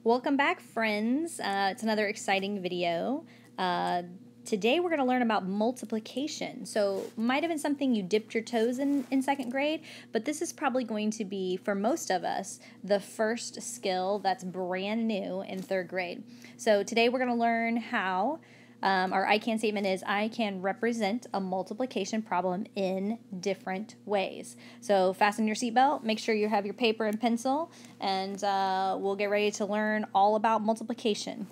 Welcome back, friends. It's another exciting video. Today we're going to learn about multiplication. So might have been something you dipped your toes in second grade, but this is probably going to be, for most of us, the first skill that's brand new in third grade. So today we're going to learn how our I can statement is I can represent a multiplication problem in different ways. So fasten your seatbelt, make sure you have your paper and pencil, and we'll get ready to learn all about multiplication.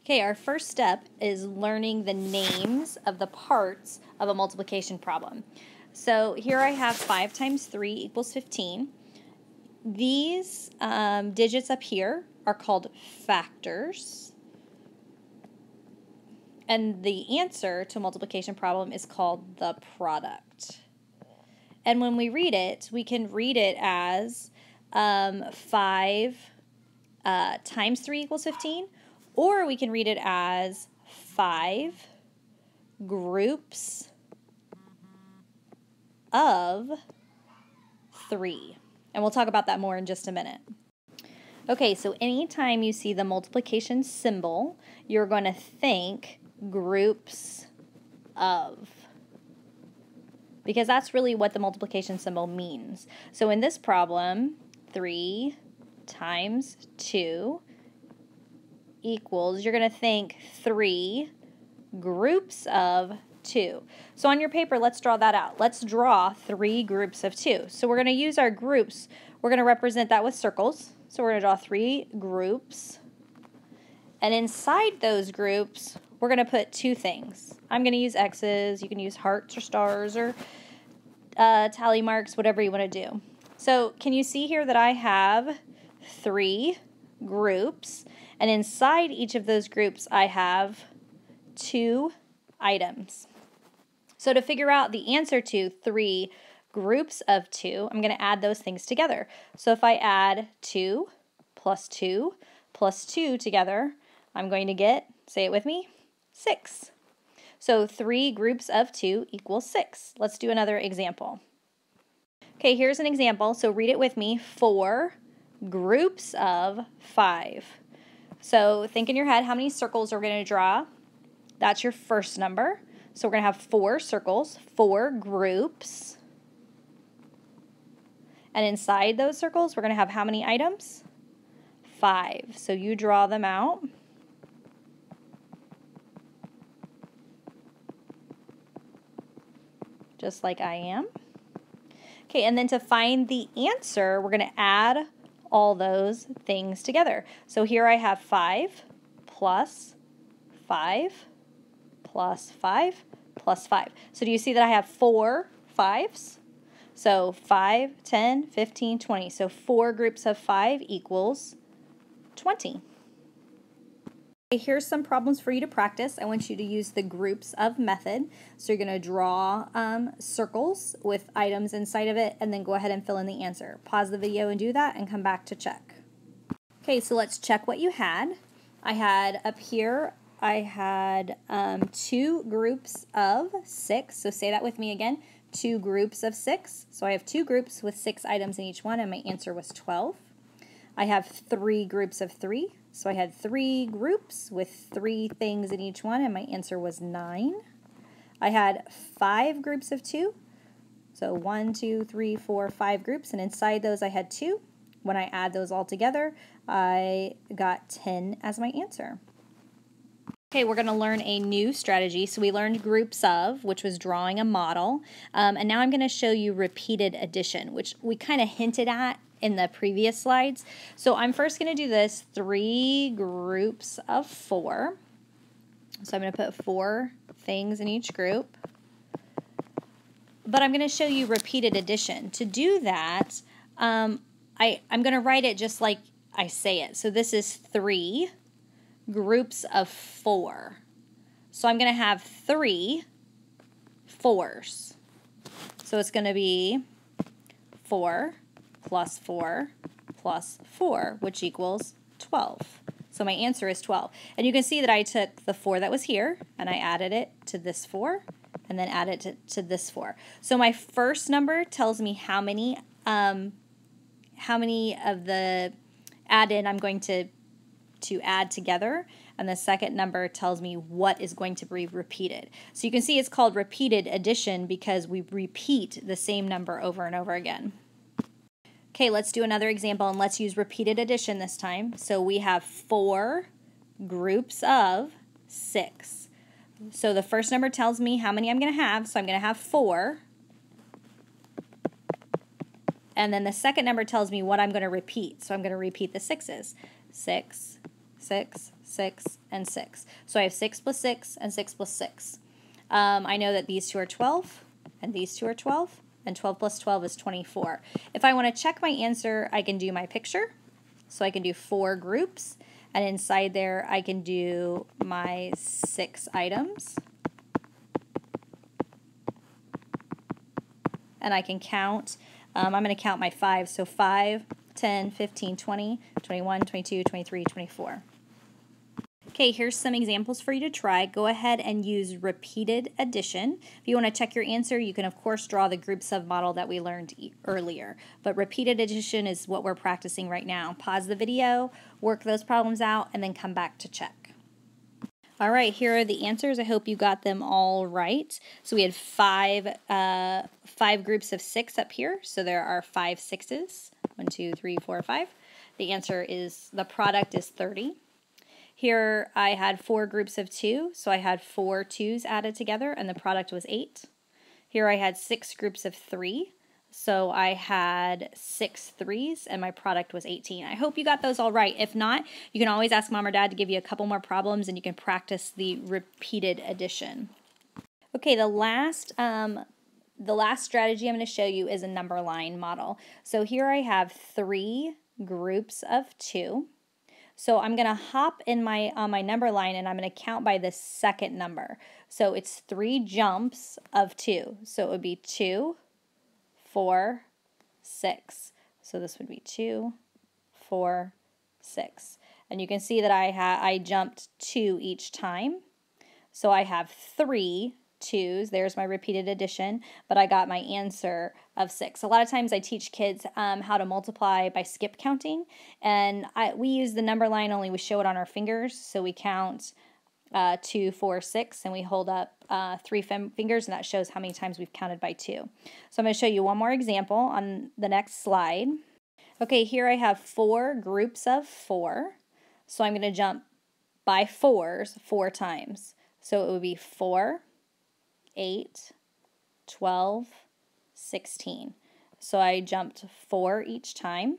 Okay, our first step is learning the names of the parts of a multiplication problem. So here I have 5 times 3 equals 15. These digits up here are called factors. And the answer to a multiplication problem is called the product. And when we read it, we can read it as 5 times 3 equals 15, or we can read it as 5 groups of 3. And we'll talk about that more in just a minute. Okay, so anytime you see the multiplication symbol, you're going to think groups of, because that's really what the multiplication symbol means. So in this problem, 3 times 2 equals, you're going to think 3 groups of 2. So on your paper, let's draw that out. Let's draw 3 groups of 2. So we're going to use our groups. We're going to represent that with circles. So we're going to draw 3 groups. And inside those groups, we're going to put 2 things. I'm going to use X's. You can use hearts or stars or tally marks, whatever you want to do. So can you see here that I have 3 groups, and inside each of those groups I have 2 items. So to figure out the answer to 3 groups of 2, I'm going to add those things together. So if I add 2 plus 2 plus 2 together, I'm going to get, say it with me, 6. So 3 groups of 2 equals 6. Let's do another example. Okay, here's an example. So read it with me. 4 groups of 5. So think in your head how many circles we're going to draw. That's your first number. So we're going to have 4 circles, 4 groups. And inside those circles, we're going to have how many items? 5. So you draw them out. Just like I am. Okay, and then to find the answer, we're going to add all those things together. So here I have 5 plus 5 plus 5 plus 5. So do you see that I have 4 5s? So 5, 10, 15, 20. So 4 groups of 5 equals 20. Here's some problems for you to practice. I want you to use the groups of method. So you're going to draw circles with items inside of it, and then go ahead and fill in the answer. Pause the video and do that, and come back to check. Okay, so let's check what you had. I had up here, I had 2 groups of 6. So say that with me again. 2 groups of 6. So I have 2 groups with 6 items in each one, and my answer was 12. I have 3 groups of 3. So I had 3 groups with 3 things in each one, and my answer was 9. I had 5 groups of 2. So 1, 2, 3, 4, 5 groups, and inside those I had 2. When I add those all together, I got 10 as my answer. Okay, we're going to learn a new strategy. So we learned groups of, which was drawing a model, and now I'm going to show you repeated addition, which we kind of hinted at in the previous slides. So I'm first going to do this 3 groups of 4. So I'm going to put 4 things in each group. But I'm going to show you repeated addition. To do that, I'm going to write it just like I say it. So this is 3 groups of 4. So I'm going to have 3 4s. So it's going to be 4 plus 4 plus 4, which equals 12. So my answer is 12. And you can see that I took the 4 that was here, and I added it to this 4, and then added it to this 4. So my first number tells me how many of the add in, I'm going to add together, and the second number tells me what is going to be repeated. So you can see it's called repeated addition because we repeat the same number over and over again. Okay, let's do another example, and let's use repeated addition this time. So we have 4 groups of 6. So the first number tells me how many I'm going to have, so I'm going to have 4. And then the second number tells me what I'm going to repeat, so I'm going to repeat the 6's. 6, 6, 6, and 6. So I have 6 plus 6 and 6 plus 6. I know that these two are 12, and these two are 12, and 12 plus 12 is 24. If I want to check my answer, I can do my picture. So I can do 4 groups, and inside there I can do my 6 items. And I can count. I'm going to count my 5. So 5, 10, 15, 20, 21, 22, 23, 24. Okay, here's some examples for you to try. Go ahead and use repeated addition. If you want to check your answer, you can of course draw the group sub model that we learned earlier. But repeated addition is what we're practicing right now. Pause the video, work those problems out, and then come back to check. All right, here are the answers. I hope you got them all right. So we had five groups of 6 up here. So there are 5 6's. 1, 2, 3, 4, 5. The answer is, the product is 30. Here I had 4 groups of 2, so I had 4 2's added together, and the product was 8. Here I had 6 groups of 3, so I had 6 3's, and my product was 18. I hope you got those all right. If not, you can always ask Mom or Dad to give you a couple more problems, and you can practice the repeated addition. Okay, the last strategy I'm going to show you is a number line model. So here I have 3 groups of 2. So I'm going to hop in on my number line, and I'm going to count by the second number. So it's 3 jumps of 2. So it would be 2, 4, 6. So this would be 2, 4, 6. And you can see that I jumped 2 each time. So I have 3 2's. There's my repeated addition, but I got my answer of 6. A lot of times I teach kids how to multiply by skip counting, and we use the number line, only we show it on our fingers. So we count 2, 4, 6, and we hold up 3 fingers, and that shows how many times we've counted by 2. So I'm going to show you one more example on the next slide. Okay, here I have 4 groups of 4. So I'm going to jump by 4's 4 times. So it would be 4, 8, 12, 16. So I jumped 4 each time.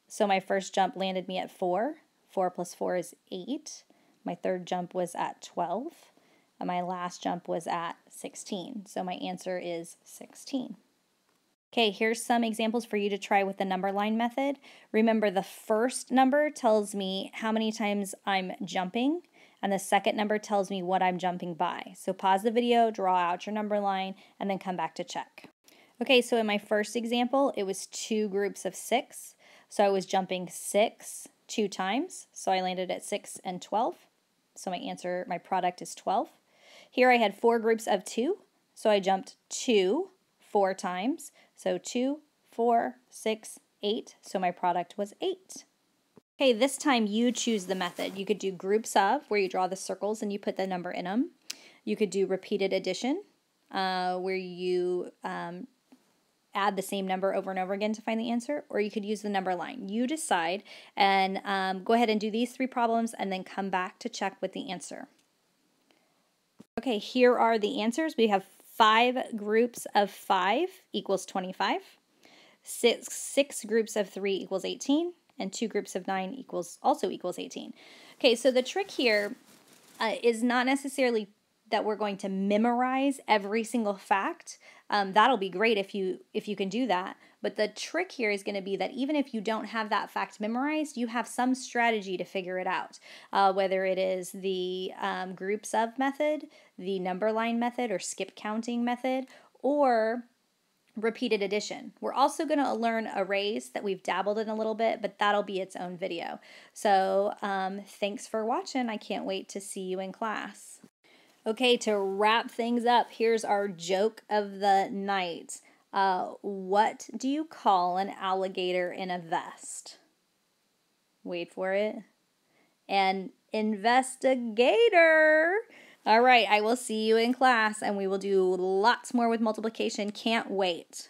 So my first jump landed me at 4. 4 plus 4 is 8. My third jump was at 12. And my last jump was at 16. So my answer is 16. Okay, here's some examples for you to try with the number line method. Remember, the first number tells me how many times I'm jumping, and the second number tells me what I'm jumping by. So pause the video, draw out your number line, and then come back to check. Okay, so in my first example, it was 2 groups of 6. So I was jumping 6 2 times. So I landed at 6 and 12. So my product is 12. Here I had 4 groups of 2. So I jumped 2 4 times. So 2, 4, 6, 8. So my product was 8. Okay, this time you choose the method. You could do groups of, where you draw the circles and you put the number in them. You could do repeated addition, where you add the same number over and over again to find the answer, or you could use the number line. You decide, and go ahead and do these 3 problems and then come back to check with the answer. Okay, here are the answers. We have 5 groups of 5 equals 25. 6 groups of 3 equals 18. And 2 groups of 9 also equals 18. Okay, so the trick here is not necessarily that we're going to memorize every single fact. That'll be great if you can do that. But the trick here is going to be that even if you don't have that fact memorized, you have some strategy to figure it out. Whether it is the groups of method, the number line method, or skip counting method, or repeated addition. We're also going to learn arrays that we've dabbled in a little bit, but that'll be its own video. So thanks for watching. I can't wait to see you in class. Okay, to wrap things up, here's our joke of the night. What do you call an alligator in a vest? Wait for it. An investigator. All right, I will see you in class, and we will do lots more with multiplication. Can't wait.